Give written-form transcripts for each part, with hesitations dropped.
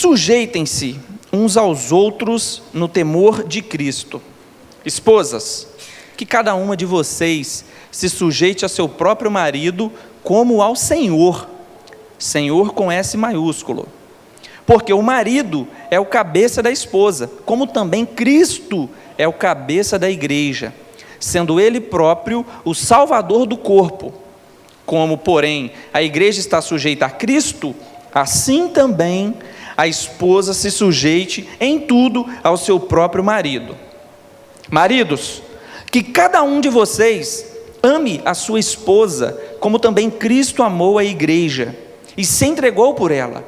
Sujeitem-se uns aos outros no temor de Cristo. Esposas, que cada uma de vocês se sujeite a seu próprio marido como ao Senhor. Senhor com S maiúsculo. Porque o marido é o cabeça da esposa, como também Cristo é o cabeça da igreja, sendo ele próprio o salvador do corpo. Como, porém, a igreja está sujeita a Cristo, assim também a esposa se sujeite em tudo ao seu próprio marido. Maridos, que cada um de vocês ame a sua esposa, como também Cristo amou a igreja, e se entregou por ela,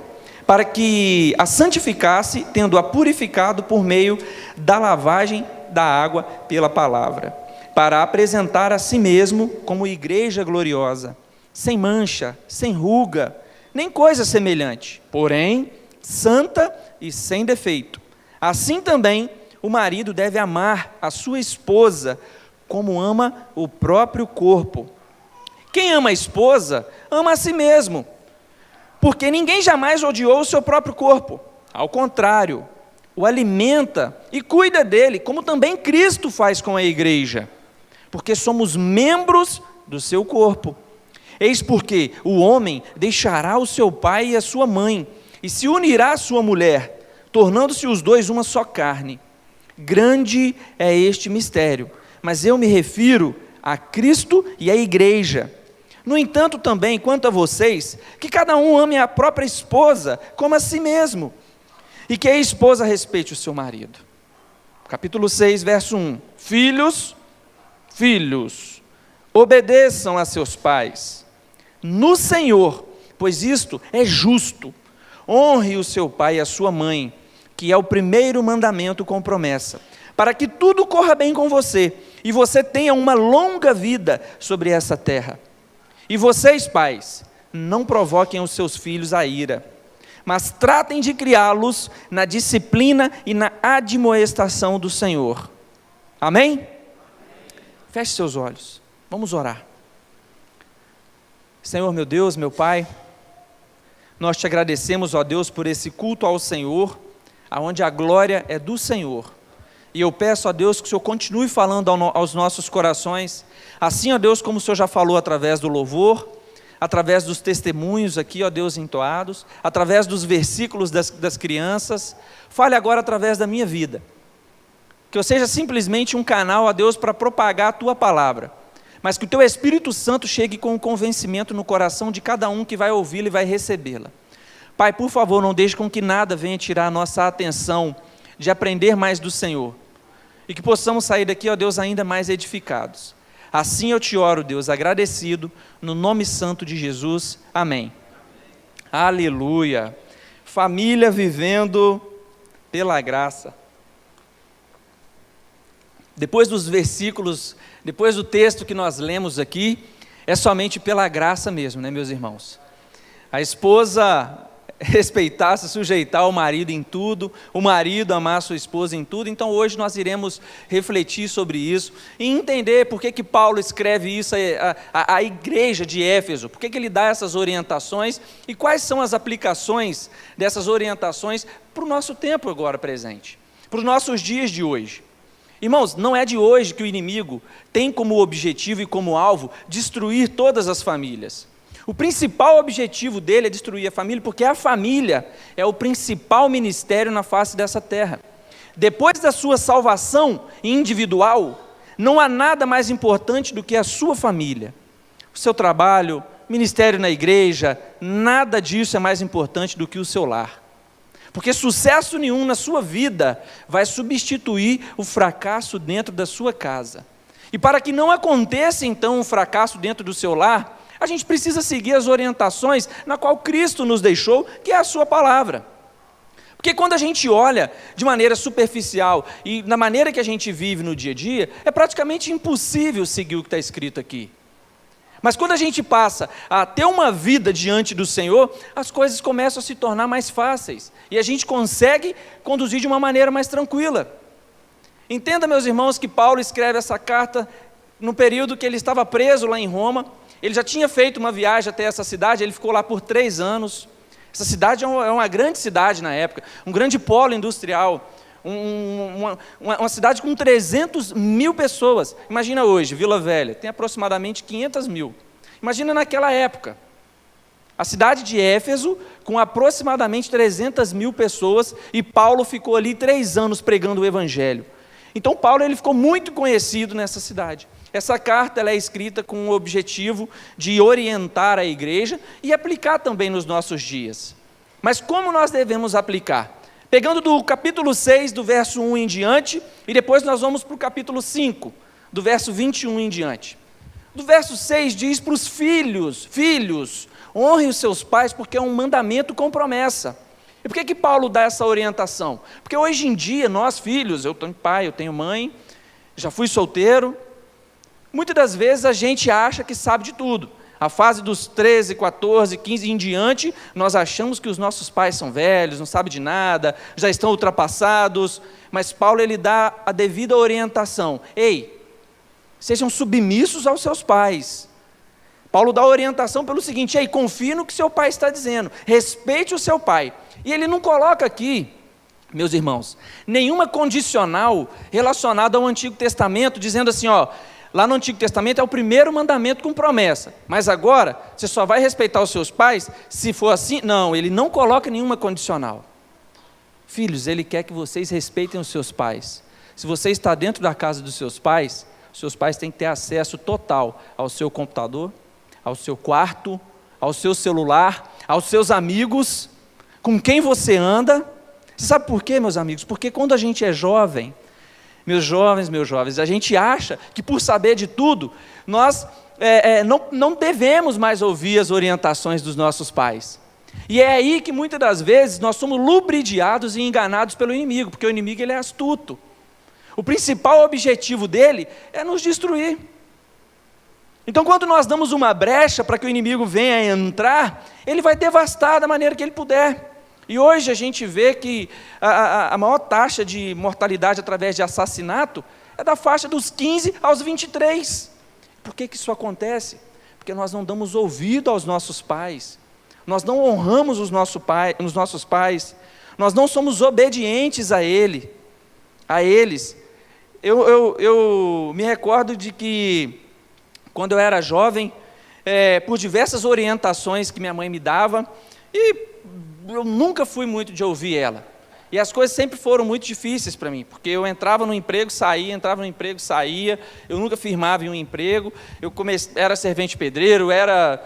para que a santificasse, tendo-a purificado por meio da lavagem da água pela palavra, para apresentar a si mesmo como igreja gloriosa, sem mancha, sem ruga, nem coisa semelhante, porém santa e sem defeito. Assim também o marido deve amar a sua esposa como ama o próprio corpo. Quem ama a esposa, ama a si mesmo, porque ninguém jamais odiou o seu próprio corpo. Ao contrário, o alimenta e cuida dele, como também Cristo faz com a igreja, porque somos membros do seu corpo. Eis porque o homem deixará o seu pai e a sua mãe, e se unirá à sua mulher, tornando-se os dois uma só carne. Grande é este mistério, mas eu me refiro a Cristo e à igreja. No entanto, também, quanto a vocês, que cada um ame a própria esposa como a si mesmo, e que a esposa respeite o seu marido. Capítulo 6, verso 1. Filhos, obedeçam a seus pais, no Senhor, pois isto é justo. Honre o seu pai e a sua mãe, que é o primeiro mandamento com promessa, para que tudo corra bem com você, e você tenha uma longa vida sobre essa terra. E vocês, pais, não provoquem os seus filhos à ira, mas tratem de criá-los na disciplina e na admoestação do Senhor. Amém? Feche seus olhos, vamos orar. Senhor, meu Deus, meu Pai, nós te agradecemos, ó Deus, por esse culto ao Senhor, onde a glória é do Senhor. E eu peço a Deus que o Senhor continue falando aos nossos corações, assim, ó Deus, como o Senhor já falou através do louvor, através dos testemunhos aqui, ó Deus, entoados, através dos versículos das crianças, fale agora através da minha vida. Que eu seja simplesmente um canal, ó Deus, para propagar a Tua palavra, mas que o Teu Espírito Santo chegue com o convencimento no coração de cada um que vai ouvi-la e vai recebê-la. Pai, por favor, não deixe com que nada venha tirar a nossa atenção de aprender mais do Senhor, e que possamos sair daqui, ó Deus, ainda mais edificados. Assim eu te oro, Deus, agradecido, no nome santo de Jesus, amém. Aleluia. Família vivendo pela graça. Depois dos versículos, depois do texto que nós lemos aqui, é somente pela graça mesmo, né, meus irmãos? A esposa respeitar, se sujeitar ao marido em tudo, o marido amar a sua esposa em tudo. Então hoje nós iremos refletir sobre isso e entender por que Paulo escreve isso à igreja de Éfeso, por que ele dá essas orientações e quais são as aplicações dessas orientações para o nosso tempo agora presente, para os nossos dias de hoje. Irmãos, não é de hoje que o inimigo tem como objetivo e como alvo destruir todas as famílias. O principal objetivo dele é destruir a família, porque a família é o principal ministério na face dessa terra. Depois da sua salvação individual, não há nada mais importante do que a sua família. O seu trabalho, ministério na igreja, nada disso é mais importante do que o seu lar. Porque sucesso nenhum na sua vida vai substituir o fracasso dentro da sua casa. E para que não aconteça então um fracasso dentro do seu lar, a gente precisa seguir as orientações na qual Cristo nos deixou, que é a sua palavra. Porque quando a gente olha de maneira superficial e na maneira que a gente vive no dia a dia, é praticamente impossível seguir o que está escrito aqui. Mas quando a gente passa a ter uma vida diante do Senhor, as coisas começam a se tornar mais fáceis e a gente consegue conduzir de uma maneira mais tranquila. Entenda, meus irmãos, que Paulo escreve essa carta no período que ele estava preso lá em Roma. Ele já tinha feito uma viagem até essa cidade, ele ficou lá por 3 anos, Essa cidade é uma grande cidade na época, um grande polo industrial, uma cidade com 300 mil pessoas. Imagina hoje, Vila Velha, tem aproximadamente 500 mil. Imagina naquela época, a cidade de Éfeso, com aproximadamente 300 mil pessoas, e Paulo ficou ali 3 anos pregando o Evangelho. Então Paulo ele ficou muito conhecido nessa cidade. Essa carta ela é escrita com o objetivo de orientar a igreja e aplicar também nos nossos dias. Mas como nós devemos aplicar? Pegando do capítulo 6, do verso 1 em diante, e depois nós vamos para o capítulo 5, do verso 21 em diante. Do verso 6 diz para os filhos, honrem os seus pais, porque é um mandamento com promessa. E por que Paulo dá essa orientação? Porque hoje em dia, nós filhos, eu tenho pai, eu tenho mãe, já fui solteiro, muitas das vezes a gente acha que sabe de tudo. A fase dos 13, 14, 15 em diante, nós achamos que os nossos pais são velhos, não sabem de nada, já estão ultrapassados, mas Paulo ele dá a devida orientação. Ei, sejam submissos aos seus pais. Paulo dá a orientação pelo seguinte: ei, confie no que seu pai está dizendo, respeite o seu pai. E ele não coloca aqui, meus irmãos, nenhuma condicional relacionada ao Antigo Testamento, dizendo assim, ó, lá no Antigo Testamento é o primeiro mandamento com promessa, mas agora você só vai respeitar os seus pais se for assim. Não, ele não coloca nenhuma condicional. Filhos, ele quer que vocês respeitem os seus pais. Se você está dentro da casa dos seus pais têm que ter acesso total ao seu computador, ao seu quarto, ao seu celular, aos seus amigos, com quem você anda. Você sabe por quê, meus amigos? Porque quando a gente é jovem, meus jovens, a gente acha que por saber de tudo, nós não devemos mais ouvir as orientações dos nossos pais. E é aí que muitas das vezes nós somos lubridiados e enganados pelo inimigo, porque o inimigo ele é astuto. O principal objetivo dele é nos destruir. Então, quando nós damos uma brecha para que o inimigo venha entrar, ele vai devastar da maneira que ele puder. E hoje a gente vê que a maior taxa de mortalidade através de assassinato é da faixa dos 15 aos 23. Por que isso acontece? Porque nós não damos ouvido aos nossos pais, nós não honramos os nossos pais, nós não somos obedientes a eles. Eu me recordo de que, quando eu era jovem, por diversas orientações que minha mãe me dava, e eu nunca fui muito de ouvir ela, e as coisas sempre foram muito difíceis para mim, porque eu entrava no emprego, saía, eu nunca firmava em um emprego, era servente pedreiro, era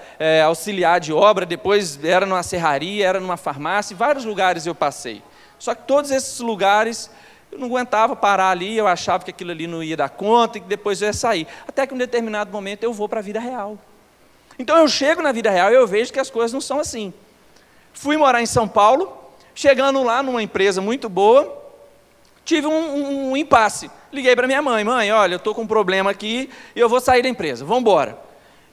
auxiliar de obra, depois era numa serraria, era numa farmácia, vários lugares eu passei, só que todos esses lugares eu não aguentava parar ali, eu achava que aquilo ali não ia dar conta, e que depois eu ia sair, até que em um determinado momento eu vou para a vida real. Então eu chego na vida real e eu vejo que as coisas não são assim. Fui morar em São Paulo, chegando lá numa empresa muito boa, tive um impasse. Liguei para minha mãe: olha, eu estou com um problema aqui e eu vou sair da empresa, vamos embora.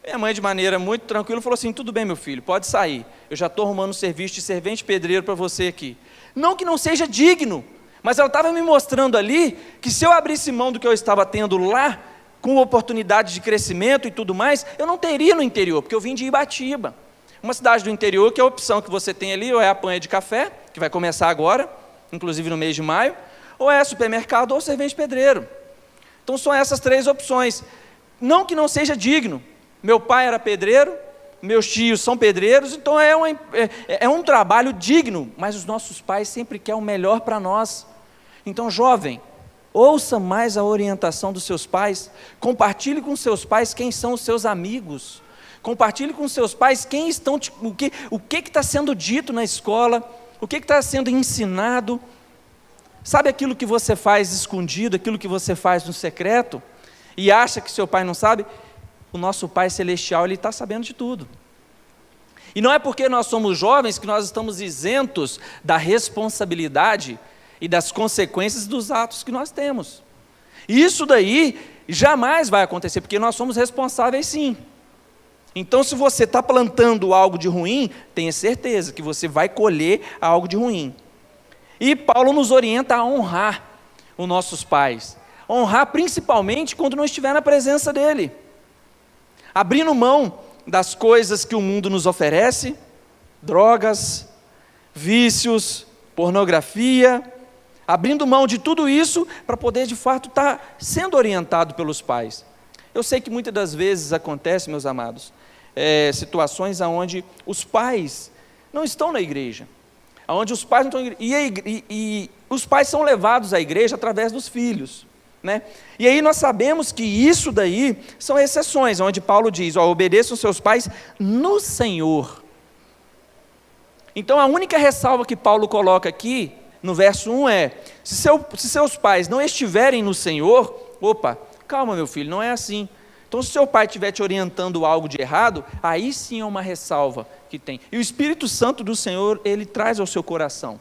Minha mãe, de maneira muito tranquila, falou assim: tudo bem, meu filho, pode sair, eu já estou arrumando um serviço de servente pedreiro para você aqui. Não que não seja digno, mas ela estava me mostrando ali que se eu abrisse mão do que eu estava tendo lá, com oportunidade de crescimento e tudo mais, eu não teria no interior, porque eu vim de Ibatiba, uma cidade do interior que a opção que você tem ali ou é a panha de café, que vai começar agora, inclusive no mês de maio, ou é supermercado ou servente pedreiro. Então são essas 3 opções. Não que não seja digno, meu pai era pedreiro, meus tios são pedreiros, então é um trabalho digno, mas os nossos pais sempre querem o melhor para nós. Então, jovem, ouça mais a orientação dos seus pais, compartilhe com seus pais quem são os seus amigos, compartilhe com seus pais quem estão, o que está sendo dito na escola, o que está sendo ensinado. Sabe aquilo que você faz escondido, aquilo que você faz no secreto, e acha que seu pai não sabe? O nosso Pai Celestial, Ele está sabendo de tudo. E não é porque nós somos jovens que nós estamos isentos da responsabilidade e das consequências dos atos que nós temos. E isso daí jamais vai acontecer, porque nós somos responsáveis sim. Então, se você está plantando algo de ruim, tenha certeza que você vai colher algo de ruim. E Paulo nos orienta a honrar os nossos pais. Honrar principalmente quando não estiver na presença dele. Abrindo mão das coisas que o mundo nos oferece, drogas, vícios, pornografia, abrindo mão de tudo isso para poder de fato estar sendo orientado pelos pais. Eu sei que muitas das vezes acontece, meus amados, situações onde os pais não estão na igreja, onde os pais não estão e os pais são levados à igreja através dos filhos, né? E aí nós sabemos que isso daí são exceções, onde Paulo diz, obedeçam seus pais no Senhor. Então a única ressalva que Paulo coloca aqui, no verso 1 se seus pais não estiverem no Senhor, calma meu filho, não é assim. Então se seu pai estiver te orientando algo de errado, aí sim é uma ressalva que tem. E o Espírito Santo do Senhor, ele traz ao seu coração.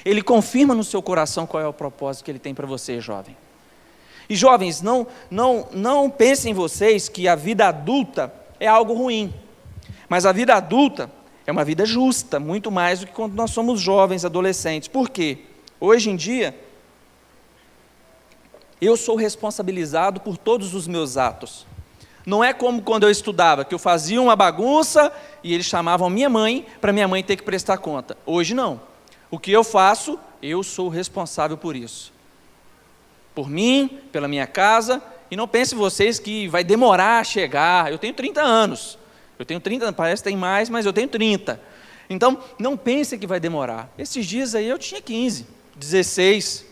Ele confirma no seu coração qual é o propósito que ele tem para você, jovem. E jovens, não pensem vocês que a vida adulta é algo ruim. Mas a vida adulta é uma vida justa, muito mais do que quando nós somos jovens, adolescentes. Por quê? Hoje em dia, eu sou responsabilizado por todos os meus atos. Não é como quando eu estudava, que eu fazia uma bagunça e eles chamavam minha mãe, para minha mãe ter que prestar conta. Hoje não. O que eu faço, eu sou responsável por isso. Por mim, pela minha casa, e não pensem vocês que vai demorar a chegar. Eu tenho 30 anos. Parece que tem mais, mas eu tenho 30. Então, não pensem que vai demorar. Esses dias aí eu tinha 15, 16,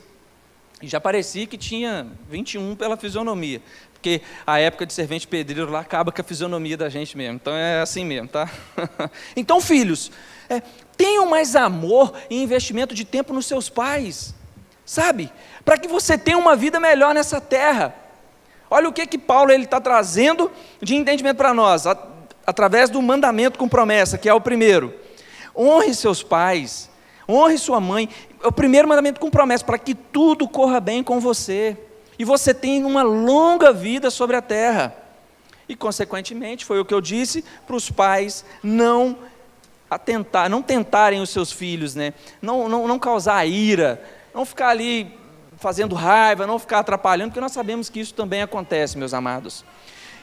e já parecia que tinha 21 pela fisionomia, porque a época de servente pedreiro lá acaba com a fisionomia da gente mesmo, então é assim mesmo, tá? Então, filhos, tenham mais amor e investimento de tempo nos seus pais, sabe? Para que você tenha uma vida melhor nessa terra. Olha o que Paulo está trazendo de entendimento para nós, através do mandamento com promessa, que é o primeiro. Honre seus pais, honre sua mãe. É o primeiro mandamento com promessa, para que tudo corra bem com você, e você tenha uma longa vida sobre a terra. E consequentemente, foi o que eu disse, para os pais não tentarem os seus filhos, né? Não causar ira, não ficar ali fazendo raiva, não ficar atrapalhando, porque nós sabemos que isso também acontece, meus amados.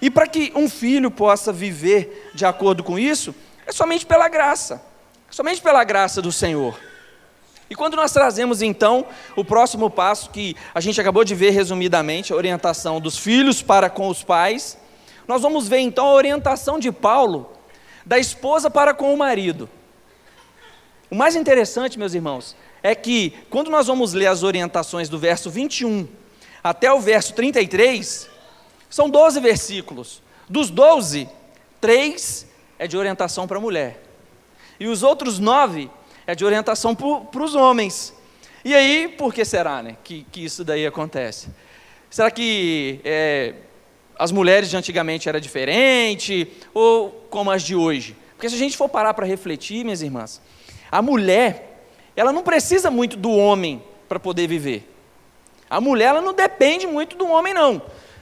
E para que um filho possa viver de acordo com isso, é somente pela graça do Senhor. E quando nós trazemos então o próximo passo, que a gente acabou de ver resumidamente, a orientação dos filhos para com os pais, nós vamos ver então a orientação de Paulo, da esposa para com o marido. O mais interessante, meus irmãos, é que quando nós vamos ler as orientações do verso 21 até o verso 33, são 12 versículos. Dos 12, 3 é de orientação para a mulher. E os outros 9 é de orientação para os homens. E aí, por que será, né, que isso daí acontece? Será que as mulheres de antigamente era diferente, ou como as de hoje? Porque se a gente for parar para refletir, minhas irmãs, a mulher, ela não precisa muito do homem para poder viver. A mulher, ela não depende muito do homem, não.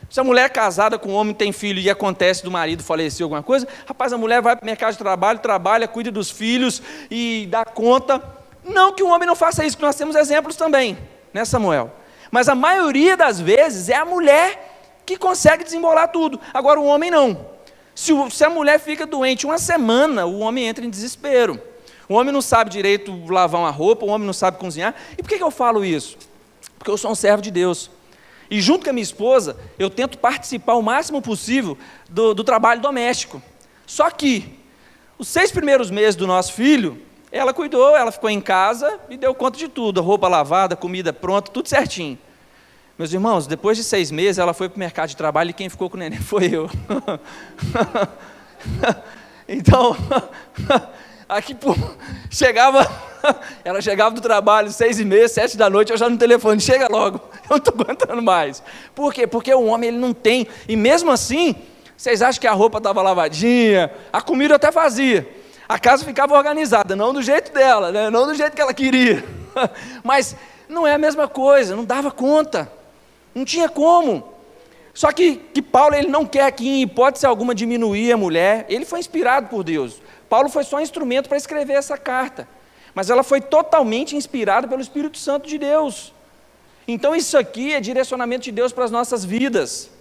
Se a mulher é casada com um homem, tem filho e acontece do marido falecer alguma coisa, rapaz, a mulher vai para o mercado de trabalho, trabalha, cuida dos filhos e dá conta. Não que o homem não faça isso, que nós temos exemplos também, né, Samuel? Mas a maioria das vezes é a mulher que consegue desembolar tudo. Agora o homem não. Se a mulher fica doente uma semana, o homem entra em desespero. O homem não sabe direito lavar uma roupa, o homem não sabe cozinhar. E por que eu falo isso? Porque eu sou um servo de Deus. E junto com a minha esposa, eu tento participar o máximo possível do trabalho doméstico. Só que, os 6 primeiros meses do nosso filho, ela cuidou, ela ficou em casa e deu conta de tudo. Roupa lavada, comida pronta, tudo certinho. Meus irmãos, depois de 6 meses, ela foi para o mercado de trabalho e quem ficou com o neném foi eu. Então, aqui ela chegava do trabalho 6h30, 7 da noite, eu já no telefone, chega logo, eu não estou aguentando mais. Por quê? Porque o homem ele não tem, e mesmo assim, vocês acham que a roupa estava lavadinha, a comida até fazia, a casa ficava organizada, não do jeito dela, né? Não do jeito que ela queria, mas não é a mesma coisa, não dava conta, não tinha como. Só que Paulo ele não quer aqui, em hipótese alguma, diminuir a mulher, ele foi inspirado por Deus. Paulo foi só um instrumento para escrever essa carta, mas ela foi totalmente inspirada pelo Espírito Santo de Deus. Então isso aqui é direcionamento de Deus para as nossas vidas.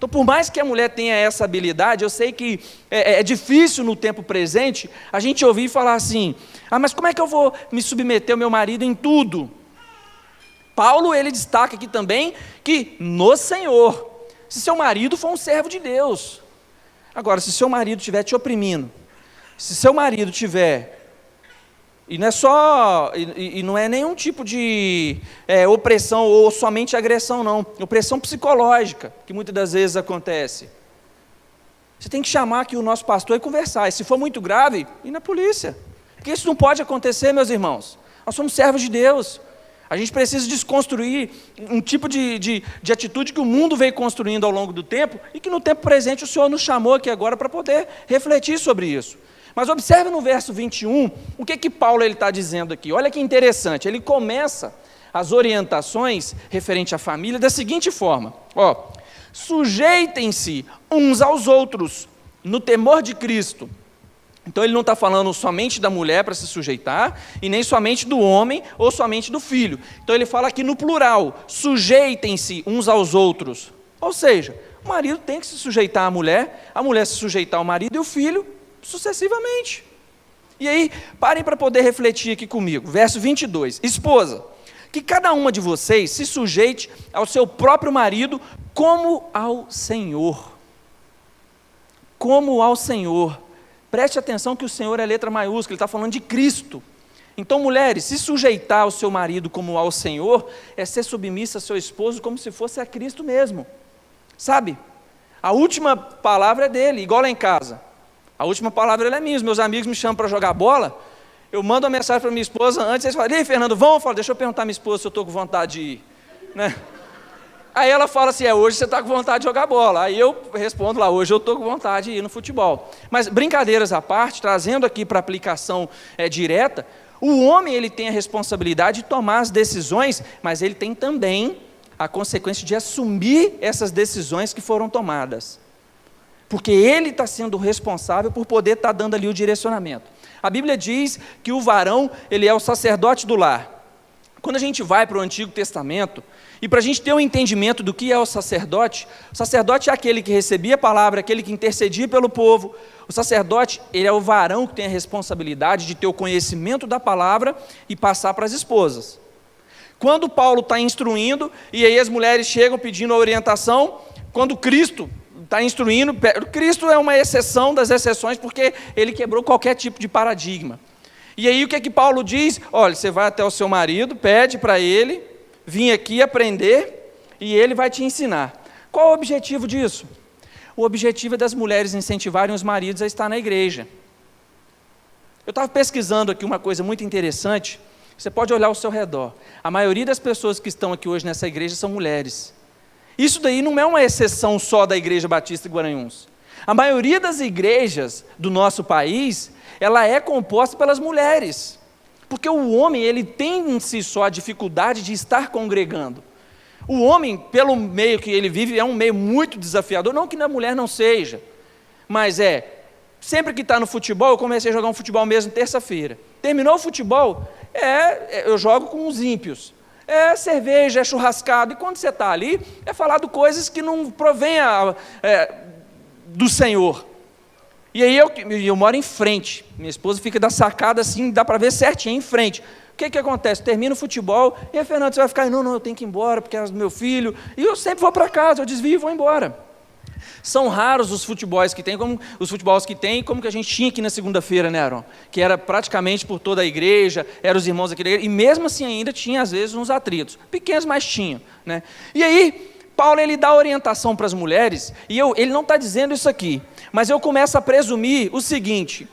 Então, por mais que a mulher tenha essa habilidade, eu sei que é difícil no tempo presente a gente ouvir falar assim: mas como é que eu vou me submeter ao meu marido em tudo? Paulo, ele destaca aqui também que no Senhor, se seu marido for um servo de Deus. Agora, se seu marido estiver te oprimindo, se seu marido tiver, e não é só, e não é nenhum tipo de opressão ou somente agressão, não, opressão psicológica, que muitas das vezes acontece. Você tem que chamar aqui o nosso pastor e conversar, e se for muito grave, ir na polícia, porque isso não pode acontecer, meus irmãos. Nós somos servos de Deus, a gente precisa desconstruir um tipo de atitude que o mundo veio construindo ao longo do tempo, e que no tempo presente o Senhor nos chamou aqui agora para poder refletir sobre isso. Mas observe no verso 21, o que Paulo está dizendo aqui. Olha que interessante, ele começa as orientações referente à família da seguinte forma: sujeitem-se uns aos outros, no temor de Cristo. Então ele não está falando somente da mulher para se sujeitar, e nem somente do homem ou somente do filho. Então ele fala aqui no plural: sujeitem-se uns aos outros. Ou seja, o marido tem que se sujeitar à mulher, a mulher se sujeitar ao marido e o filho sucessivamente. E aí, parem para poder refletir aqui comigo. Verso 22. Esposa, que cada uma de vocês se sujeite ao seu próprio marido como ao Senhor. Como ao Senhor. Preste atenção que o Senhor é letra maiúscula, ele está falando de Cristo. Então, mulheres, se sujeitar ao seu marido como ao Senhor, é ser submissa ao seu esposo como se fosse a Cristo mesmo. Sabe? A última palavra é dele, igual lá em casa. A última palavra é minha. Os meus amigos me chamam para jogar bola, eu mando uma mensagem para minha esposa antes, eles falam: ei, Fernando, vamos? Eu falo: deixa eu perguntar à minha esposa se eu estou com vontade de ir. Né? Aí ela fala assim: hoje você está com vontade de jogar bola. Aí eu respondo lá: hoje eu estou com vontade de ir no futebol. Mas brincadeiras à parte, trazendo aqui para aplicação direta, o homem ele tem a responsabilidade de tomar as decisões, mas ele tem também a consequência de assumir essas decisões que foram tomadas. Porque ele está sendo responsável por poder estar dando ali o direcionamento. A Bíblia diz que o varão, ele é o sacerdote do lar. Quando a gente vai para o Antigo Testamento, e para a gente ter um entendimento do que é o sacerdote é aquele que recebia a palavra, aquele que intercedia pelo povo. O sacerdote, ele é o varão que tem a responsabilidade de ter o conhecimento da palavra e passar para as esposas. Quando Paulo está instruindo, e aí as mulheres chegam pedindo a orientação, quando Cristo está instruindo, Cristo é uma exceção das exceções, porque ele quebrou qualquer tipo de paradigma. E aí o que Paulo diz? Olha, você vai até o seu marido, pede para ele vir aqui aprender, e ele vai te ensinar. Qual o objetivo disso? O objetivo é das mulheres incentivarem os maridos a estar na igreja. Eu estava pesquisando aqui uma coisa muito interessante, você pode olhar ao seu redor. A maioria das pessoas que estão aqui hoje nessa igreja são mulheres. Isso daí não é uma exceção só da Igreja Batista de Guaranhuns. A maioria das igrejas do nosso país, ela é composta pelas mulheres. Porque o homem, ele tem em si só a dificuldade de estar congregando. O homem, pelo meio que ele vive, é um meio muito desafiador. Não que a mulher não seja, mas sempre que está no futebol, eu comecei a jogar um futebol mesmo terça-feira. Terminou o futebol, eu jogo com os ímpios. É cerveja, é churrascado, e quando você está ali, é falado coisas que não provém do Senhor. E aí eu moro em frente, minha esposa fica da sacada assim, dá para ver certinho, em frente. O que acontece? Termina o futebol, e aí, Fernando, você vai ficar: não, eu tenho que ir embora, porque é do meu filho, e eu sempre vou para casa, eu desvio e vou embora. São raros os futebols que tem, como que a gente tinha aqui na segunda-feira, né, Aaron? Que era praticamente por toda a igreja, eram os irmãos aqui da igreja, e mesmo assim ainda tinha às vezes uns atritos, pequenos, mas tinha, né? E aí, Paulo ele dá orientação para as mulheres, e ele não está dizendo isso aqui, mas eu começo a presumir o seguinte: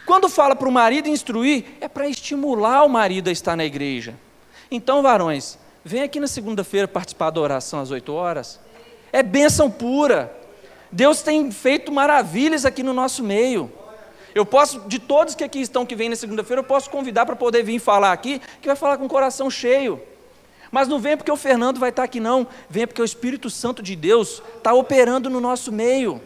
quando fala para o marido instruir, é para estimular o marido a estar na igreja. Então, varões, vem aqui na segunda-feira participar da oração às 8 horas, é bênção pura. Deus tem feito maravilhas aqui no nosso meio. Eu posso, de todos que aqui estão, que vêm na segunda-feira, eu posso convidar para poder vir falar aqui, que vai falar com o coração cheio. Mas não vem porque o Fernando vai estar aqui, não. Vem porque o Espírito Santo de Deus está operando no nosso meio.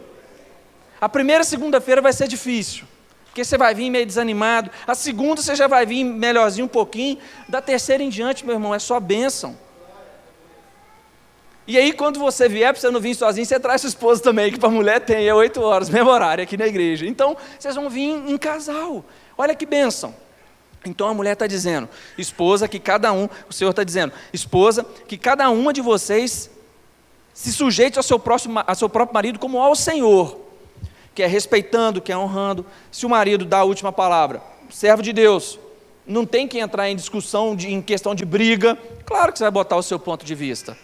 A primeira segunda-feira vai ser difícil, porque você vai vir meio desanimado. A segunda você já vai vir melhorzinho um pouquinho. Da terceira em diante, meu irmão, é só bênção. E aí, quando você vier, para você não vir sozinho, você traz sua esposa também, que para mulher tem, é 8 horas, mesmo horário aqui na igreja. Então, vocês vão vir em casal. Olha que bênção. Então a mulher está dizendo, esposa, que cada um, o Senhor está dizendo, esposa, que cada uma de vocês se sujeite ao seu próprio marido como ao Senhor, que é respeitando, que é honrando. Se o marido dá a última palavra, servo de Deus, não tem que entrar em discussão, em questão de briga, claro que você vai botar o seu ponto de vista,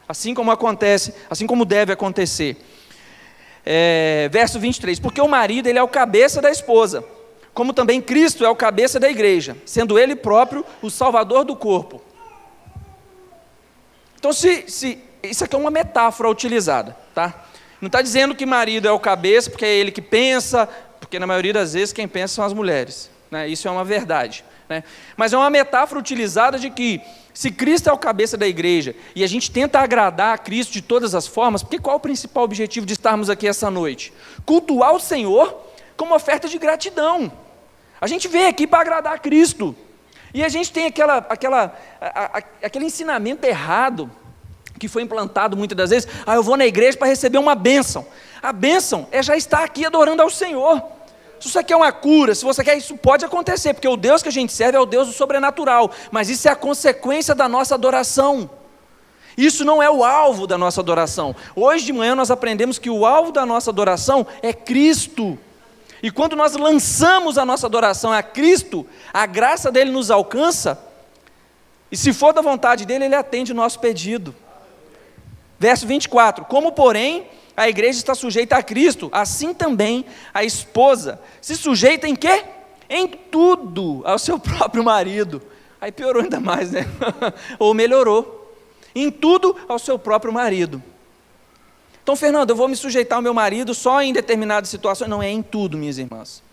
assim como acontece, assim como deve acontecer. Verso 23, porque o marido ele é o cabeça da esposa, como também Cristo é o cabeça da igreja, sendo Ele próprio o Salvador do corpo. Então, isso aqui é uma metáfora utilizada, tá? Não está dizendo que marido é o cabeça, porque é ele que pensa, porque na maioria das vezes quem pensa são as mulheres, né? Isso é uma verdade, né? Mas é uma metáfora utilizada de que, se Cristo é o cabeça da igreja, e a gente tenta agradar a Cristo de todas as formas, porque qual é o principal objetivo de estarmos aqui essa noite? Cultuar o Senhor como oferta de gratidão. A gente veio aqui para agradar a Cristo, e a gente tem aquele ensinamento errado, que foi implantado muitas das vezes, eu vou na igreja para receber uma bênção. A bênção é já estar aqui adorando ao Senhor. Se você quer uma cura, se você quer, isso pode acontecer, porque o Deus que a gente serve é o Deus do sobrenatural, mas isso é a consequência da nossa adoração. Isso não é o alvo da nossa adoração. Hoje de manhã nós aprendemos que o alvo da nossa adoração é Cristo. E quando nós lançamos a nossa adoração a Cristo, a graça dele nos alcança, e se for da vontade dele, ele atende o nosso pedido. Verso 24, como porém a igreja está sujeita a Cristo, assim também a esposa se sujeita em quê? Em tudo ao seu próprio marido. Aí piorou ainda mais, né? Ou melhorou. Em tudo ao seu próprio marido. Então, Fernando, eu vou me sujeitar ao meu marido só em determinadas situações. Não, é em tudo, minhas irmãs.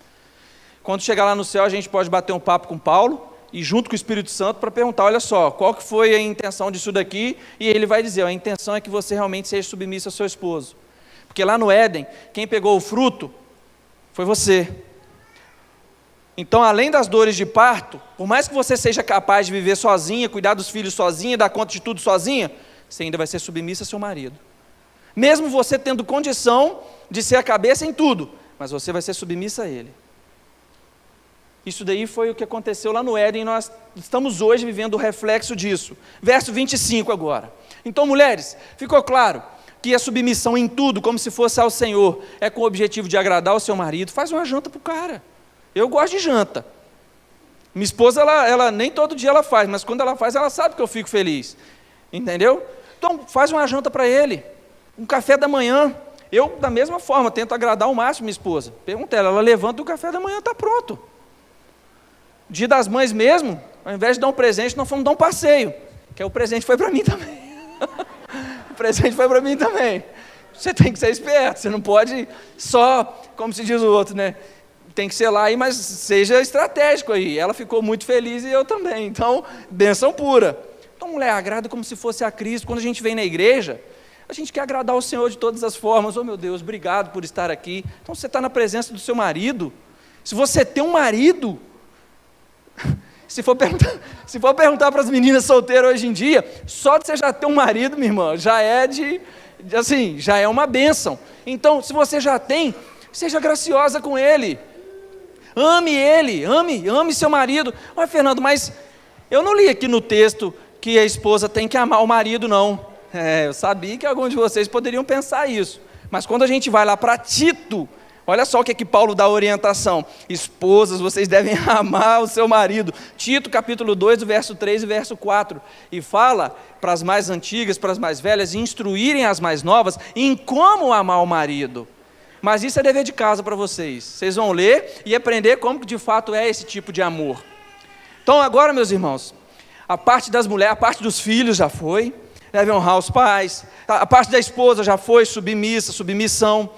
Quando chegar lá no céu, a gente pode bater um papo com Paulo, e junto com o Espírito Santo, para perguntar, olha só, qual que foi a intenção disso daqui? E ele vai dizer, a intenção é que você realmente seja submisso ao seu esposo. Porque lá no Éden, quem pegou o fruto foi você. Então, além das dores de parto, por mais que você seja capaz de viver sozinha, cuidar dos filhos sozinha, dar conta de tudo sozinha, você ainda vai ser submissa ao seu marido. Mesmo você tendo condição de ser a cabeça em tudo, mas você vai ser submissa a ele. Isso daí foi o que aconteceu lá no Éden, e nós estamos hoje vivendo o reflexo disso. Verso 25 agora. Então, mulheres, ficou claro que a submissão em tudo, como se fosse ao Senhor, é com o objetivo de agradar o seu marido. Faz uma janta para o cara. Eu gosto de janta. Minha esposa, ela nem todo dia ela faz, mas quando ela faz, ela sabe que eu fico feliz. Entendeu? Então, faz uma janta para ele. Um café da manhã. Eu, da mesma forma, tento agradar ao máximo minha esposa. Pergunta ela levanta o café da manhã, está pronto. Dia das Mães mesmo, ao invés de dar um presente, nós fomos dar um passeio. Que o presente foi para mim também. O presente foi para mim também. Você tem que ser esperto, você não pode só, como se diz o outro, né? Tem que ser lá aí, mas seja estratégico aí. Ela ficou muito feliz e eu também. Então, bênção pura. Então, mulher, agrada como se fosse a Cristo. Quando a gente vem na igreja, a gente quer agradar o Senhor de todas as formas. Oh, meu Deus, obrigado por estar aqui. Então, você está na presença do seu marido. Se você tem um marido, se for perguntar para as meninas solteiras hoje em dia, só de você já ter um marido, minha irmã, já é já é uma bênção. Então, se você já tem, seja graciosa com ele. Ame ele, ame seu marido. Olha, Fernando, mas eu não li aqui no texto que a esposa tem que amar o marido, não. Eu sabia que alguns de vocês poderiam pensar isso. Mas quando a gente vai lá para Tito, olha só o que Paulo dá orientação. Esposas, vocês devem amar o seu marido. Tito, capítulo 2, verso 3 e verso 4. E fala para as mais antigas, para as mais velhas, instruírem as mais novas em como amar o marido. Mas isso é dever de casa para vocês. Vocês vão ler e aprender como de fato é esse tipo de amor. Então agora, meus irmãos, a parte das mulheres, a parte dos filhos já foi. Devem honrar os pais. A parte da esposa já foi, submissão.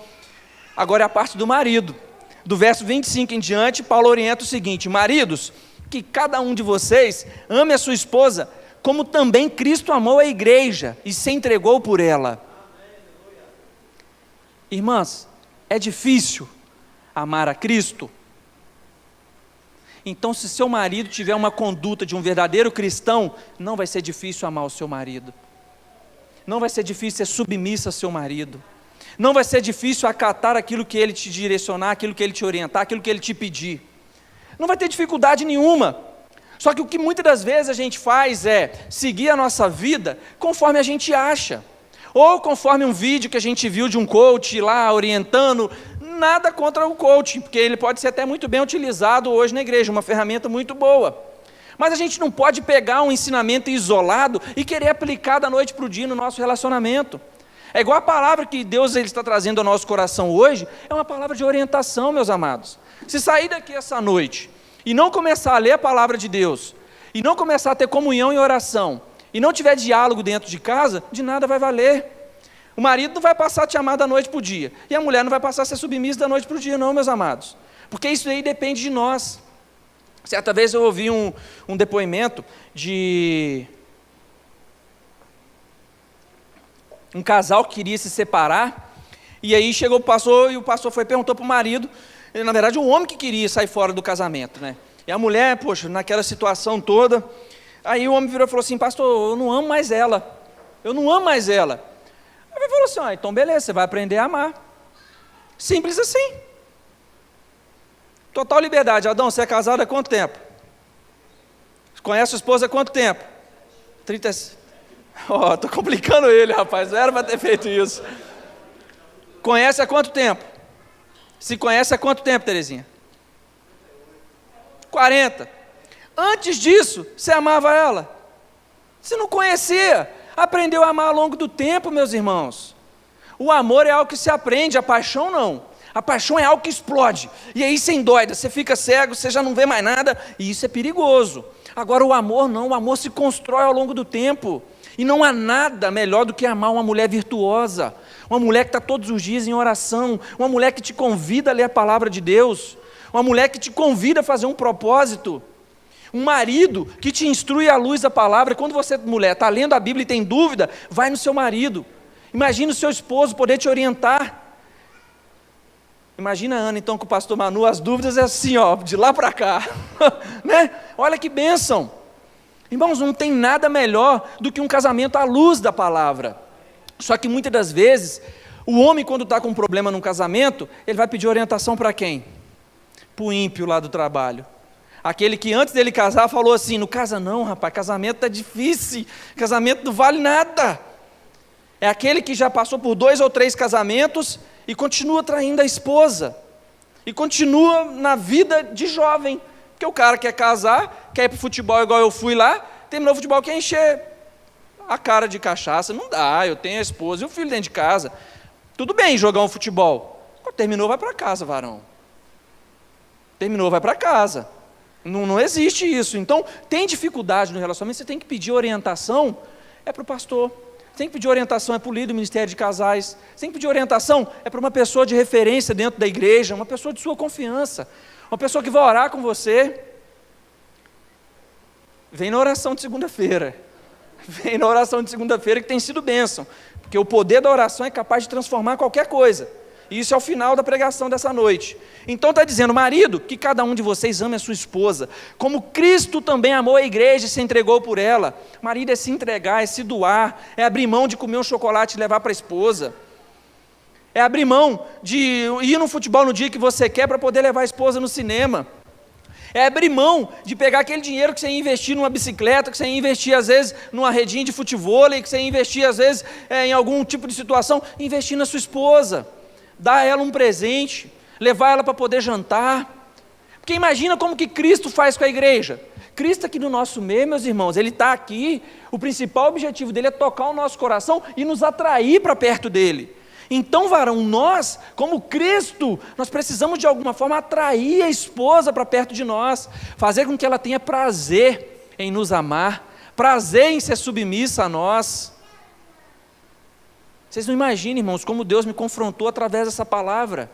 Agora é a parte do marido. Do verso 25 em diante, Paulo orienta o seguinte: maridos, que cada um de vocês ame a sua esposa, como também Cristo amou a igreja e se entregou por ela. Irmãs, é difícil amar a Cristo? Então, se seu marido tiver uma conduta de um verdadeiro cristão, não vai ser difícil amar o seu marido. Não vai ser difícil ser submissa ao seu marido. Não vai ser difícil acatar aquilo que ele te direcionar, aquilo que ele te orientar, aquilo que ele te pedir. Não vai ter dificuldade nenhuma. Só que o que muitas das vezes a gente faz é seguir a nossa vida conforme a gente acha. Ou conforme um vídeo que a gente viu de um coach lá orientando. Nada contra o coaching, porque ele pode ser até muito bem utilizado hoje na igreja, uma ferramenta muito boa. Mas a gente não pode pegar um ensinamento isolado e querer aplicar da noite para o dia no nosso relacionamento. É igual a palavra que Deus ele está trazendo ao nosso coração hoje, é uma palavra de orientação, meus amados. Se sair daqui essa noite e não começar a ler a palavra de Deus, e não começar a ter comunhão e oração, e não tiver diálogo dentro de casa, de nada vai valer. O marido não vai passar a te amar da noite para o dia, e a mulher não vai passar a ser submissa da noite para o dia, não, meus amados. Porque isso aí depende de nós. Certa vez eu ouvi um depoimento de um casal que queria se separar, e aí chegou o pastor, e o pastor foi e perguntou para o marido, na verdade o homem que queria sair fora do casamento, né? E a mulher, poxa, naquela situação toda, aí o homem virou e falou assim, pastor, eu não amo mais ela, eu não amo mais ela. Aí ele falou assim, então beleza, você vai aprender a amar. Simples assim. Total liberdade. Adão, você é casado há quanto tempo? Conhece sua esposa há quanto tempo? 30... estou complicando ele, rapaz, não era para ter feito isso. Conhece há quanto tempo? Se conhece há quanto tempo, Terezinha? 40. Antes disso, você amava ela? Você não conhecia, aprendeu a amar ao longo do tempo, meus irmãos. O amor é algo que se aprende, a paixão não. A paixão é algo que explode, e aí você endoida, você fica cego, você já não vê mais nada, e isso é perigoso. Agora o amor não, o amor se constrói ao longo do tempo. E não há nada melhor do que amar uma mulher virtuosa, uma mulher que está todos os dias em oração, uma mulher que te convida a ler a palavra de Deus, uma mulher que te convida a fazer um propósito, um marido que te instrui à luz da palavra. Quando você, mulher, está lendo a Bíblia e tem dúvida, vai no seu marido. Imagina o seu esposo poder te orientar. Imagina a Ana, então, com o pastor Manu, as dúvidas é assim, ó, de lá para cá, né? Olha que bênção. Irmãos, não tem nada melhor do que um casamento à luz da palavra. Só que muitas das vezes, o homem quando está com um problema num casamento, ele vai pedir orientação para quem? Para o ímpio lá do trabalho. Aquele que antes dele casar falou assim, não casa não, rapaz, casamento está difícil, casamento não vale nada. É aquele que já passou por 2 ou 3 casamentos e continua traindo a esposa. E continua na vida de jovem. Porque o cara quer casar, quer ir para o futebol igual eu fui lá, terminou o futebol, quer encher a cara de cachaça. Não dá, eu tenho a esposa e o filho dentro de casa. Tudo bem jogar um futebol. Terminou, vai para casa, varão. Terminou, vai para casa. Não existe isso. Então, tem dificuldade no relacionamento, você tem que pedir orientação, é para o pastor. Você tem que pedir orientação, é para o líder do Ministério de Casais. Você tem que pedir orientação, é para uma pessoa de referência dentro da igreja, uma pessoa de sua confiança. Uma pessoa que vai orar com você. Vem na oração de segunda-feira. Vem na oração de segunda-feira que tem sido bênção. Porque o poder da oração é capaz de transformar qualquer coisa. E isso é o final da pregação dessa noite. Então está dizendo, marido, que cada um de vocês ame a sua esposa, como Cristo também amou a igreja e se entregou por ela. Marido é se entregar, é se doar, é abrir mão de comer um chocolate e levar para a esposa. É abrir mão de ir no futebol no dia que você quer para poder levar a esposa no cinema. É abrir mão de pegar aquele dinheiro que você ia investir numa bicicleta, que você ia investir às vezes numa redinha de futevôlei, que você ia investir às vezes em algum tipo de situação, investir na sua esposa, dar a ela um presente, levar ela para poder jantar. Porque imagina como que Cristo faz com a igreja. Cristo aqui no nosso meio, meus irmãos, Ele está aqui, o principal objetivo dele é tocar o nosso coração e nos atrair para perto dele. Então, varão, nós, como Cristo, nós precisamos de alguma forma atrair a esposa para perto de nós, fazer com que ela tenha prazer em nos amar, prazer em ser submissa a nós. Vocês não imaginam, irmãos, como Deus me confrontou através dessa palavra.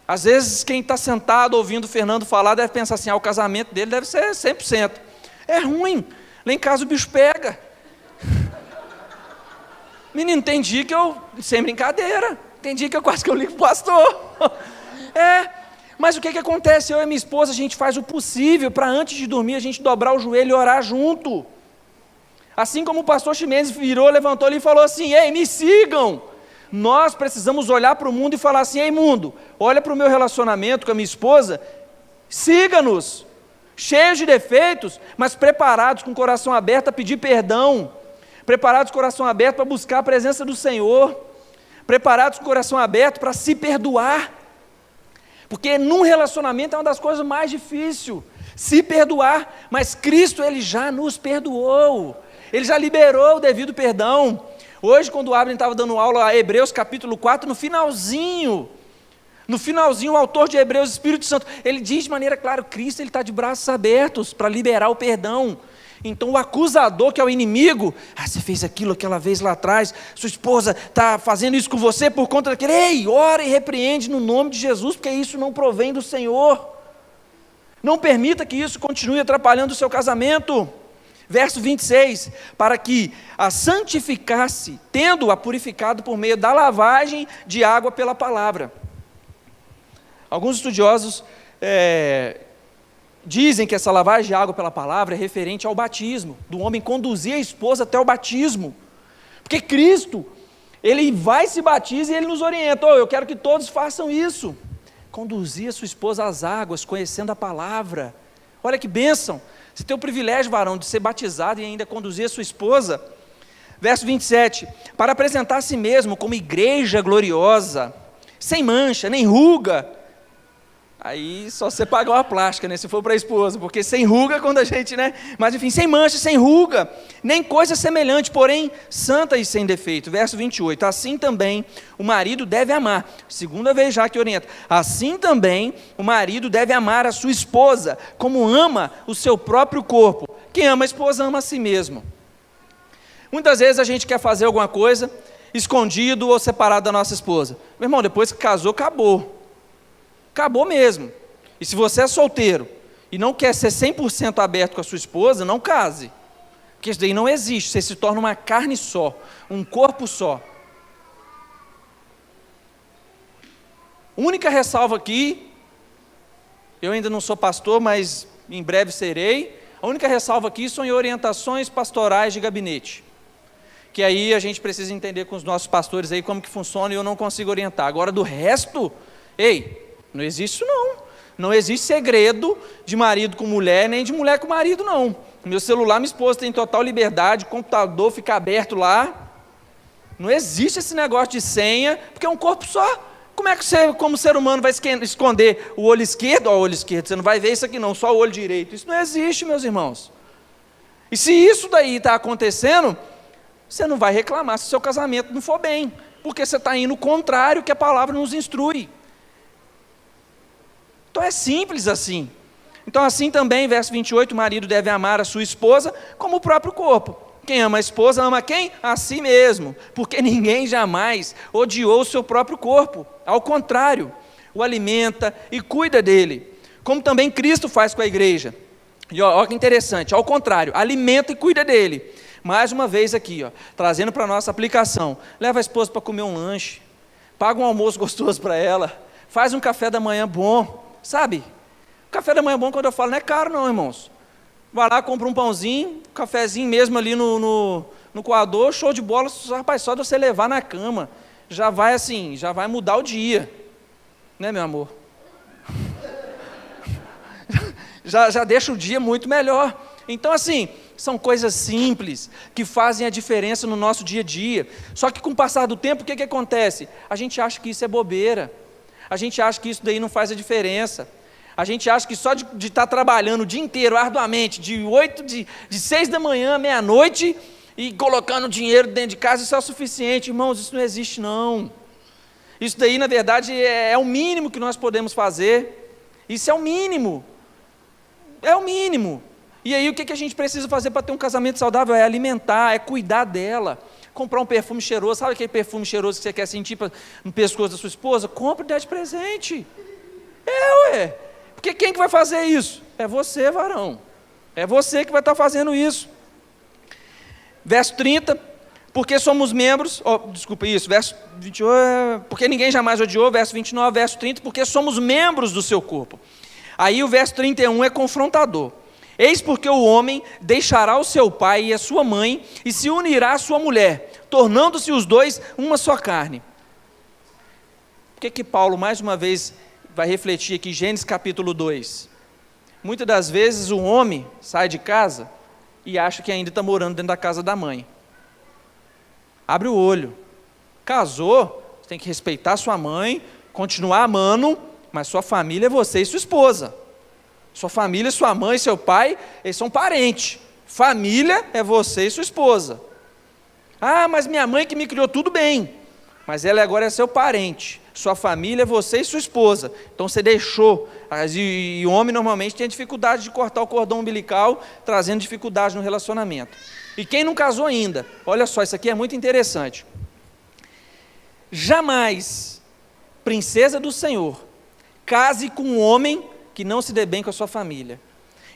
Às vezes, quem está sentado ouvindo o Fernando falar deve pensar assim, o casamento dele deve ser 100%. É ruim, lá em casa o bicho pega. Menino, tem dia que eu, sem brincadeira, tem dia que eu quase que eu ligo para o pastor. Mas o que acontece? Eu e minha esposa, a gente faz o possível para antes de dormir, a gente dobrar o joelho e orar junto. Assim como o pastor Ximenes virou, levantou ali e falou assim: ei, me sigam. Nós precisamos olhar para o mundo e falar assim: ei, mundo, olha para o meu relacionamento com a minha esposa, siga-nos, cheios de defeitos, mas preparados, com o coração aberto a pedir perdão, preparados com o coração aberto para buscar a presença do Senhor, preparados com o coração aberto para se perdoar, porque num relacionamento é uma das coisas mais difíceis, se perdoar, mas Cristo, Ele já nos perdoou, Ele já liberou o devido perdão. Hoje, quando o Abner estava dando aula a Hebreus capítulo 4, no finalzinho, o autor de Hebreus, Espírito Santo, ele diz de maneira clara: Cristo, Ele está de braços abertos para liberar o perdão. Então o acusador, que é o inimigo: você fez aquilo aquela vez lá atrás, sua esposa está fazendo isso com você por conta daquele. Ei, ora e repreende no nome de Jesus, porque isso não provém do Senhor. Não permita que isso continue atrapalhando o seu casamento. Verso 26, para que a santificasse, tendo-a purificado por meio da lavagem de água pela palavra. Alguns estudiosos dizem que essa lavagem de água pela palavra é referente ao batismo, do homem conduzir a esposa até o batismo, porque Cristo, Ele vai se batiza e Ele nos orienta: eu quero que todos façam isso, conduzir a sua esposa às águas, conhecendo a palavra. Olha que bênção, você tem o privilégio, varão, de ser batizado e ainda conduzir a sua esposa. Verso 27, para apresentar a si mesmo como igreja gloriosa, sem mancha, nem ruga. Aí só você pagar uma plástica, se for para a esposa, porque sem ruga quando a gente, mas enfim, sem mancha, sem ruga, nem coisa semelhante, porém santa e sem defeito. Verso 28, assim também o marido deve amar, segunda vez já que orienta, assim também o marido deve amar a sua esposa, como ama o seu próprio corpo. Quem ama a esposa ama a si mesmo. Muitas vezes a gente quer fazer alguma coisa escondido ou separado da nossa esposa. Meu irmão, depois que casou, acabou mesmo. E se você é solteiro e não quer ser 100% aberto com a sua esposa, não case, porque isso daí não existe. Você se torna uma carne só, um corpo só. Única ressalva aqui, eu ainda não sou pastor, mas em breve serei. A única ressalva aqui são em orientações pastorais de gabinete, que aí a gente precisa entender com os nossos pastores aí como que funciona, e eu não consigo orientar. Agora do resto, não existe isso não. Não existe segredo de marido com mulher, nem de mulher com marido, não. Meu celular, minha esposa tem total liberdade, o computador fica aberto lá. Não existe esse negócio de senha, porque é um corpo só. Como é que você, como ser humano, vai esconder o olho esquerdo? O olho esquerdo, você não vai ver isso aqui não, só o olho direito. Isso não existe, meus irmãos. E se isso daí está acontecendo, você não vai reclamar se o seu casamento não for bem, porque você está indo contrário que a palavra nos instrui. Então é simples assim. Então assim também, verso 28, o marido deve amar a sua esposa como o próprio corpo. Quem ama a esposa ama quem? A si mesmo, porque ninguém jamais odiou o seu próprio corpo. Ao contrário, o alimenta e cuida dele, como também Cristo faz com a igreja. E olha que interessante, ao contrário, alimenta e cuida dele. Mais uma vez aqui, trazendo para a nossa aplicação: leva a esposa para comer um lanche, paga um almoço gostoso para ela, faz um café da manhã bom. Sabe, o café da manhã bom, quando eu falo, não é caro não, irmãos. Vai lá, compra um pãozinho, um cafezinho mesmo ali no coador, show de bola, rapaz, só de você levar na cama, já vai assim, já vai mudar o dia, né, meu amor? já deixa o dia muito melhor. Então assim, são coisas simples, que fazem a diferença no nosso dia a dia. Só que com o passar do tempo, o que acontece? A gente acha que isso é bobeira. A gente acha que isso daí não faz a diferença. A gente acha que só de estar trabalhando o dia inteiro, arduamente, de 6 da manhã à meia-noite, e colocando dinheiro dentro de casa, isso é o suficiente. Irmãos, isso não existe não. Isso daí, na verdade, é o mínimo que nós podemos fazer. Isso é o mínimo. É o mínimo. E aí, o que a gente precisa fazer para ter um casamento saudável? É alimentar, é cuidar dela. Comprar um perfume cheiroso, sabe aquele perfume cheiroso que você quer sentir no pescoço da sua esposa? Compre e dá de presente. Porque quem que vai fazer isso? É você, varão. É você que vai estar fazendo isso. Verso 30, porque somos membros, verso 28, porque ninguém jamais odiou, verso 29, verso 30, porque somos membros do seu corpo. Aí o verso 31 é confrontador. Eis porque o homem deixará o seu pai e a sua mãe e se unirá à sua mulher, tornando-se os dois uma só carne. Por que Paulo, mais uma vez, vai refletir aqui, Gênesis capítulo 2? Muitas das vezes o homem sai de casa e acha que ainda está morando dentro da casa da mãe. Abre o olho. Casou, você tem que respeitar sua mãe, continuar amando, mas sua família é você e sua esposa. Sua família, sua mãe e seu pai, eles são parentes. Família é você e sua esposa. Ah, mas minha mãe que me criou, tudo bem. Mas ela agora é seu parente. Sua família é você e sua esposa. Então você deixou. E o homem normalmente tem dificuldade de cortar o cordão umbilical, trazendo dificuldade no relacionamento. E quem não casou ainda, olha só, isso aqui é muito interessante. Jamais, princesa do Senhor, case com um homem que não se dê bem com a sua família.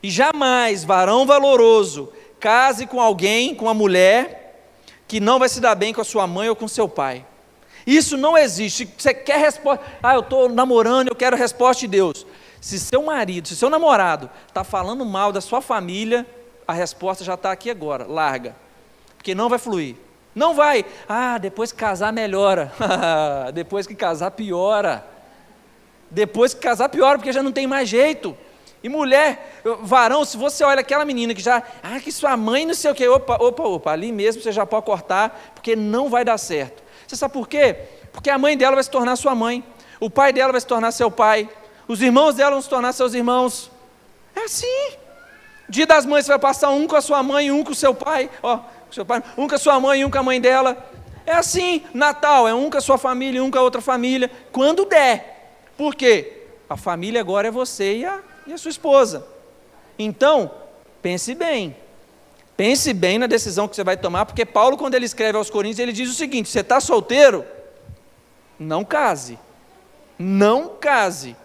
E jamais, varão valoroso, case com alguém, com uma mulher, que não vai se dar bem com a sua mãe ou com seu pai. Isso não existe. Você quer resposta? Ah, eu estou namorando, eu quero a resposta de Deus. Se seu marido, se seu namorado está falando mal da sua família, a resposta já está aqui agora, larga. Porque não vai fluir. Não vai. Ah, depois que casar melhora. Depois que casar piora. Depois que casar piora, porque já não tem mais jeito. E mulher, varão, se você olha aquela menina que já, que sua mãe não sei o quê, opa, ali mesmo você já pode cortar, porque não vai dar certo. Você sabe por quê? Porque a mãe dela vai se tornar sua mãe, o pai dela vai se tornar seu pai, os irmãos dela vão se tornar seus irmãos. É assim. Dia das mães você vai passar um com a sua mãe e um com o seu pai, um com a sua mãe e um com a mãe dela. É assim. Natal é um com a sua família e um com a outra família, quando der. Por quê? A família agora é você e a sua esposa. Então, pense bem na decisão que você vai tomar, porque Paulo, quando ele escreve aos Coríntios, ele diz o seguinte: você está solteiro? Não case. Não case.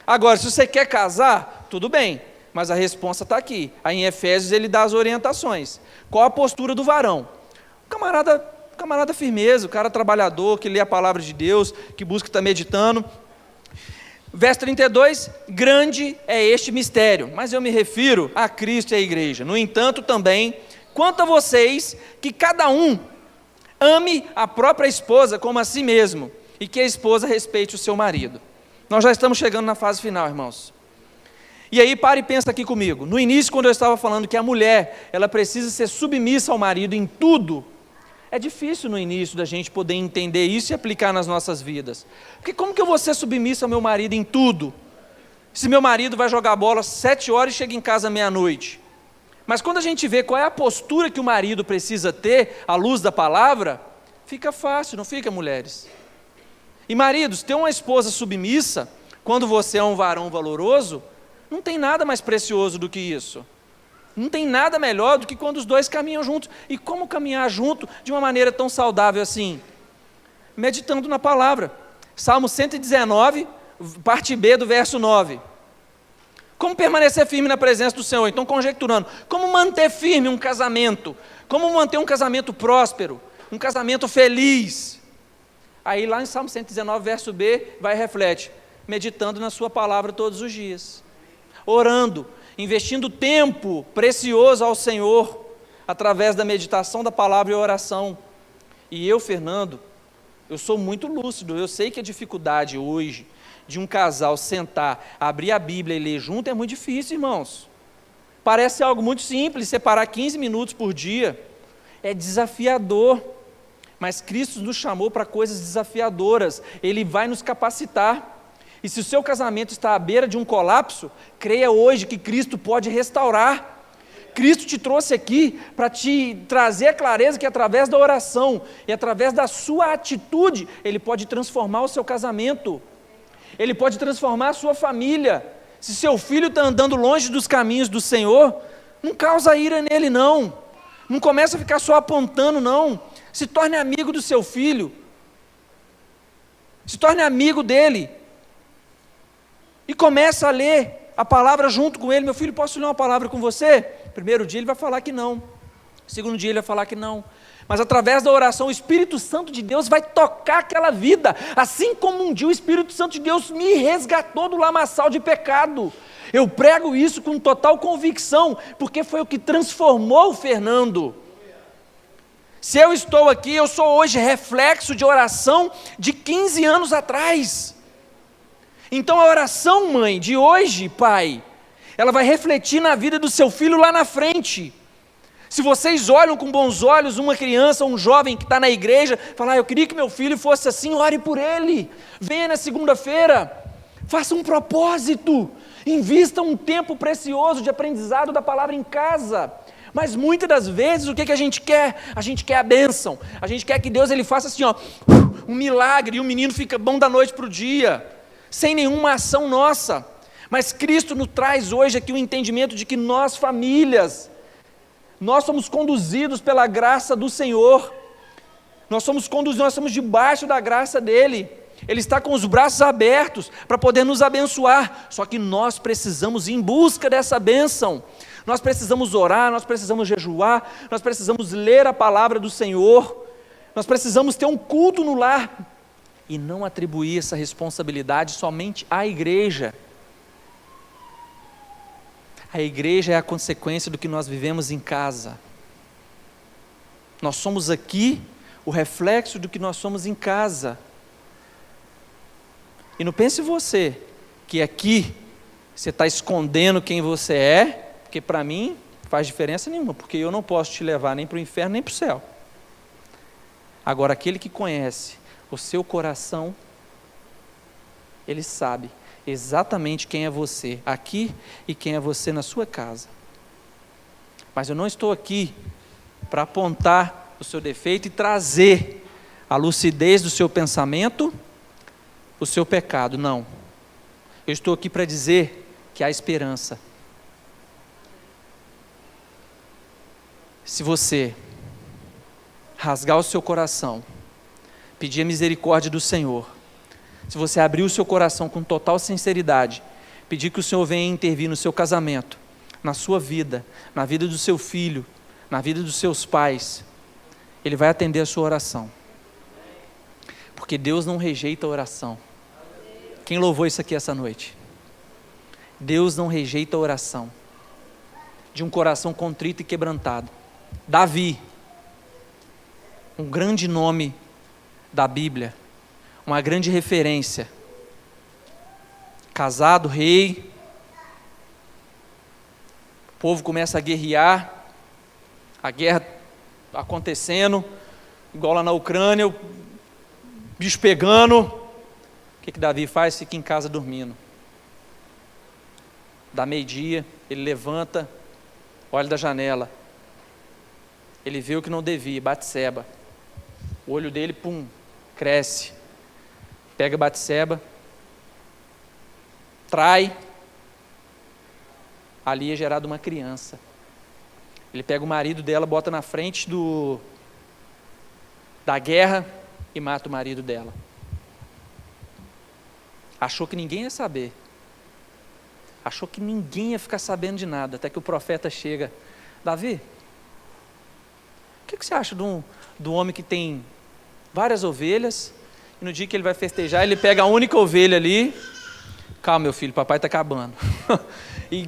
Agora, se você quer casar, tudo bem, mas a resposta está aqui. Aí em Efésios ele dá as orientações. Qual a postura do varão? Camarada firmeza, o cara trabalhador, que lê a palavra de Deus, que busca estar meditando. Verso 32, grande é este mistério, mas eu me refiro a Cristo e à igreja. No entanto, também, quanto a vocês, que cada um ame a própria esposa como a si mesmo, e que a esposa respeite o seu marido. Nós já estamos chegando na fase final, irmãos. E aí, para e pensa aqui comigo. No início, quando eu estava falando que a mulher, ela precisa ser submissa ao marido em tudo, é difícil no início da gente poder entender isso e aplicar nas nossas vidas. Porque como que eu vou ser submissa ao meu marido em tudo? Se meu marido vai jogar bola 7 horas e chega em casa meia-noite. Mas quando a gente vê qual é a postura que o marido precisa ter, à luz da palavra, fica fácil, não fica, mulheres? E maridos, ter uma esposa submissa, quando você é um varão valoroso, não tem nada mais precioso do que isso. Não tem nada melhor do que quando os dois caminham juntos. E como caminhar junto de uma maneira tão saudável assim? Meditando na palavra. Salmo 119, parte B do verso 9. Como permanecer firme na presença do Senhor? Então, conjecturando. Como manter firme um casamento? Como manter um casamento próspero? Um casamento feliz? Aí lá em Salmo 119, verso B, vai e reflete. Meditando na sua palavra todos os dias. Orando. Investindo tempo precioso ao Senhor, através da meditação da palavra e oração. E eu, Fernando, eu sou muito lúcido, eu sei que a dificuldade hoje de um casal sentar, abrir a Bíblia e ler junto é muito difícil, irmãos. Parece algo muito simples, separar 15 minutos por dia, é desafiador, mas Cristo nos chamou para coisas desafiadoras, Ele vai nos capacitar. E se o seu casamento está à beira de um colapso, creia hoje que Cristo pode restaurar. Cristo te trouxe aqui para te trazer a clareza que através da oração e através da sua atitude, Ele pode transformar o seu casamento. Ele pode transformar a sua família. Se seu filho está andando longe dos caminhos do Senhor, não causa ira nele não. Não começa a ficar só apontando não. Se torne amigo do seu filho. Se torne amigo dele. E começa a ler a palavra junto com ele. Meu filho, posso ler uma palavra com você? Primeiro dia ele vai falar que não. Segundo dia ele vai falar que não. Mas através da oração, o Espírito Santo de Deus vai tocar aquela vida. Assim como um dia o Espírito Santo de Deus me resgatou do lamaçal de pecado. Eu prego isso com total convicção, porque foi o que transformou o Fernando. Se eu estou aqui, eu sou hoje reflexo de oração de 15 anos atrás. Então a oração, mãe, de hoje, pai, ela vai refletir na vida do seu filho lá na frente. Se vocês olham com bons olhos uma criança, um jovem que está na igreja, falar, eu queria que meu filho fosse assim, ore por ele, venha na segunda-feira, faça um propósito, invista um tempo precioso de aprendizado da palavra em casa. Mas muitas das vezes o que a gente quer? A gente quer a bênção, a gente quer que Deus ele faça assim, ó, um milagre, e o menino fica bom da noite para o dia, sem nenhuma ação nossa. Mas Cristo nos traz hoje aqui o entendimento de que nós famílias, nós somos conduzidos pela graça do Senhor, nós somos conduzidos, nós estamos debaixo da graça dEle, Ele está com os braços abertos para poder nos abençoar, só que nós precisamos ir em busca dessa bênção, nós precisamos orar, nós precisamos jejuar, nós precisamos ler a palavra do Senhor, nós precisamos ter um culto no lar, e não atribuir essa responsabilidade somente à igreja. A igreja é a consequência do que nós vivemos em casa. Nós somos aqui o reflexo do que nós somos em casa. E não pense você, que aqui você está escondendo quem você é, porque para mim faz diferença nenhuma, porque eu não posso te levar nem para o inferno nem para o céu. Agora, aquele que conhece o seu coração, ele sabe exatamente quem é você aqui e quem é você na sua casa. Mas eu não estou aqui para apontar o seu defeito e trazer a lucidez do seu pensamento, o seu pecado, não. Eu estou aqui para dizer que há esperança. Se você rasgar o seu coração, pedir a misericórdia do Senhor, se você abrir o seu coração com total sinceridade, pedir que o Senhor venha intervir no seu casamento, na sua vida, na vida do seu filho, na vida dos seus pais, Ele vai atender a sua oração. Porque Deus não rejeita a oração. Quem louvou isso aqui essa noite? Deus não rejeita a oração de um coração contrito e quebrantado. Davi, um grande nome da Bíblia, uma grande referência, casado, rei, o povo começa a guerrear, a guerra acontecendo, igual lá na Ucrânia, o bicho pegando, o que Davi faz? Fica em casa dormindo. Dá meio-dia, ele levanta, olha da janela, ele vê o que não devia, Batseba, o olho dele, pum, cresce, pega Batseba, trai, ali é gerada uma criança, ele pega o marido dela, bota na frente da guerra e mata o marido dela, achou que ninguém ia saber, achou que ninguém ia ficar sabendo de nada, até que o profeta chega, Davi, o que você acha do homem que tem várias ovelhas, e no dia que ele vai festejar, ele pega a única ovelha ali, calma meu filho, papai está acabando, e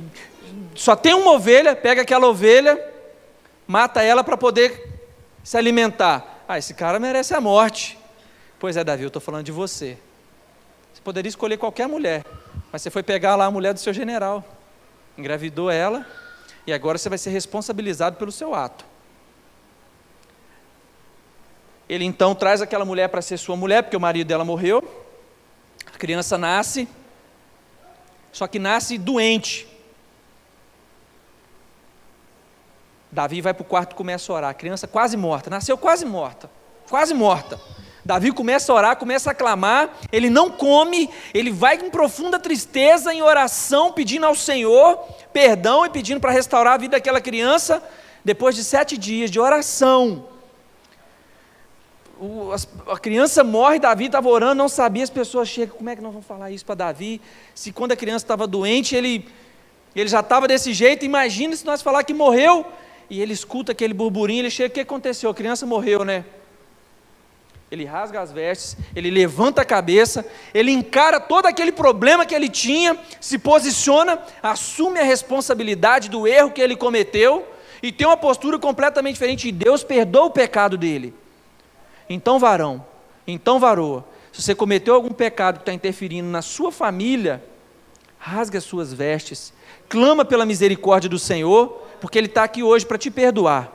só tem uma ovelha, pega aquela ovelha, mata ela para poder se alimentar, esse cara merece a morte, pois é Davi, eu estou falando de você, você poderia escolher qualquer mulher, mas você foi pegar lá a mulher do seu general, engravidou ela, e agora você vai ser responsabilizado pelo seu ato. Ele então traz aquela mulher para ser sua mulher, porque o marido dela morreu, a criança nasce, só que nasce doente. Davi vai para o quarto e começa a orar, a criança quase morta, nasceu quase morta. Davi começa a orar, começa a clamar, ele não come, ele vai em profunda tristeza, em oração, pedindo ao Senhor perdão e pedindo para restaurar a vida daquela criança. Depois de 7 dias de oração, a criança morre, Davi estava orando, não sabia, as pessoas chegam, como é que nós vamos falar isso para Davi, se quando a criança estava doente, ele já estava desse jeito, imagina se nós falar que morreu, e ele escuta aquele burburinho, ele chega, o que aconteceu? A criança morreu, né? Ele rasga as vestes, ele levanta a cabeça, ele encara todo aquele problema que ele tinha, se posiciona, assume a responsabilidade do erro que ele cometeu e tem uma postura completamente diferente, e Deus perdoa o pecado dele. Então, varão, então, varoa, se você cometeu algum pecado que está interferindo na sua família, rasga as suas vestes, clama pela misericórdia do Senhor, porque Ele está aqui hoje para te perdoar.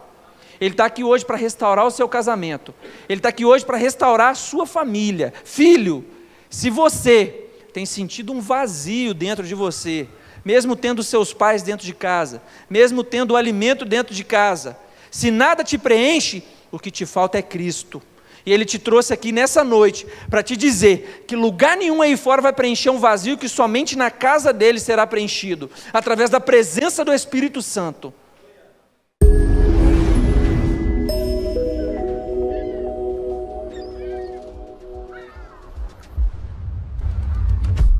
Ele está aqui hoje para restaurar o seu casamento. Ele está aqui hoje para restaurar a sua família. Filho, se você tem sentido um vazio dentro de você, mesmo tendo seus pais dentro de casa, mesmo tendo o alimento dentro de casa, se nada te preenche, o que te falta é Cristo. E Ele te trouxe aqui nessa noite para te dizer que lugar nenhum aí fora vai preencher um vazio que somente na casa dele será preenchido, através da presença do Espírito Santo.